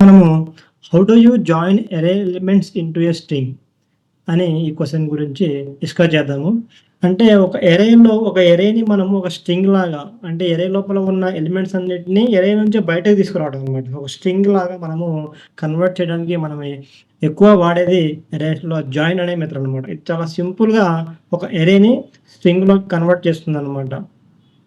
మనము how do you join array elements into a string అని ఈ క్వశ్చన్ గురించి డిస్కస్ చేద్దాము. అంటే ఒక ఎరేని మనము ఒక స్ట్రింగ్ లాగా అంటే ఎరే లోపల ఉన్న ఎలిమెంట్స్ అన్నిటిని ఎరే నుంచి బయటకు తీసుకురావడం అనమాట. ఒక స్ట్రింగ్ లాగా మనము కన్వర్ట్ చేయడానికి మనం ఎక్కువ వాడేది ఎరేస్‌లో జాయిన్ అనే మెథడ్ అనమాట. ఇది చాలా సింపుల్‌గా ఒక ఎరేని స్ట్రింగ్‌లోకి కన్వర్ట్ చేస్తుందనమాట.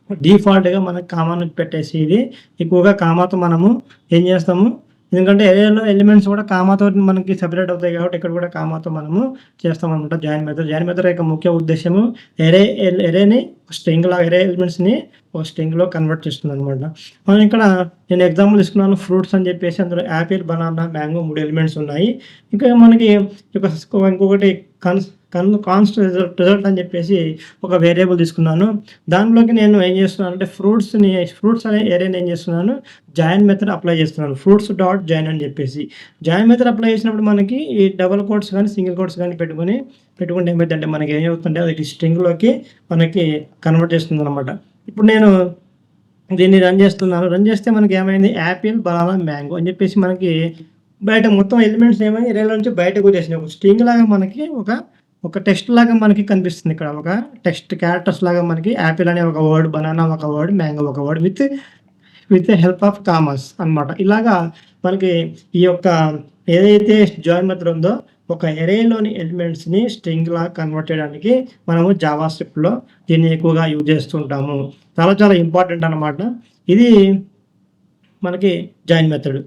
డిఫాల్ట్‌గా మనకు కామాను పెట్టేసి ఇది ఎక్కువగా కామాతో మనము ఏం చేస్తాము, ఎందుకంటే ఎరేలో ఎలిమెంట్స్ కూడా కామాతో మనకి సెపరేట్ అవుతాయి కాబట్టి ఇక్కడ కూడా కామాతో మనము చేస్తామనమాట జాయిన్ మెథడ్. జాయిన్ మెథడ్ యొక్క ముఖ్య ఉద్దేశ్యము ఎరేని ఎరే ఎలిమెంట్స్‌ని ఒక స్ట్రింగ్‌లో కన్వర్ట్ చేస్తుందనమాట. మనం ఇక్కడ నేను ఎగ్జాంపుల్ తీసుకున్నాను ఫ్రూట్స్ అని చెప్పేసి అందులో యాపిల్, బనానా, మ్యాంగో 3 ఎలిమెంట్స్ ఉన్నాయి. ఇంకా మనకి ఇంకొకటి కాన్స్ట్ రిజల్ట్ అని చెప్పేసి ఒక వేరియబుల్ తీసుకున్నాను. దానిలోకి నేను ఏం చేస్తున్నానంటే ఫ్రూట్స్ అనే ఏరియాని ఏం చేస్తున్నాను, జాయిన్ మెథడ్ అప్లై చేస్తున్నాను. ఫ్రూట్స్ డాట్ జాయిన్ అని చెప్పేసి జాయిన్ మెథడ్ అప్లై చేసినప్పుడు మనకి ఈ డబుల్ కోట్స్ కానీ సింగిల్ కోట్స్ కానీ పెట్టుకుంటే ఏమైందంటే మనకి ఏమవుతుంటే అది స్ట్రింగ్‌లోకి మనకి కన్వర్ట్ చేస్తుందనమాట. ఇప్పుడు నేను దీన్ని రన్ చేస్తే మనకి ఏమైంది, యాపిల్, బనానా, మ్యాంగో అని చెప్పేసి మనకి బయట మొత్తం ఎలిమెంట్స్ ఏమైంది ఎరేలో నుంచి బయటకు వచ్చేసినాయి. ఒక స్ట్రింగ్ లాగా మనకి ఒక టెక్స్ట్ లాగా మనకి కనిపిస్తుంది. ఇక్కడ ఒక టెక్స్ట్ క్యారెక్టర్స్ లాగా మనకి యాపిల్ అనే ఒక వర్డ్, బనానా ఒక వర్డ్, మ్యాంగో ఒక word with help of commerce అనమాట. ఇలాగా మనకి ఈ యొక్క ఏదైతే జాయిన్ మెథడ్ ఉందో ఒక ఎరేలోని ఎలిమెంట్స్‌ని స్ట్రింగ్‌లా కన్వర్ట్ చేయడానికి మనము జావా స్క్రిప్ట్‌లో దీన్ని ఎక్కువగా యూజ్ చేస్తుంటాము. చాలా చాలా ఇంపార్టెంట్ అనమాట. ఇది మనకి జాయిన్ మెథడ్.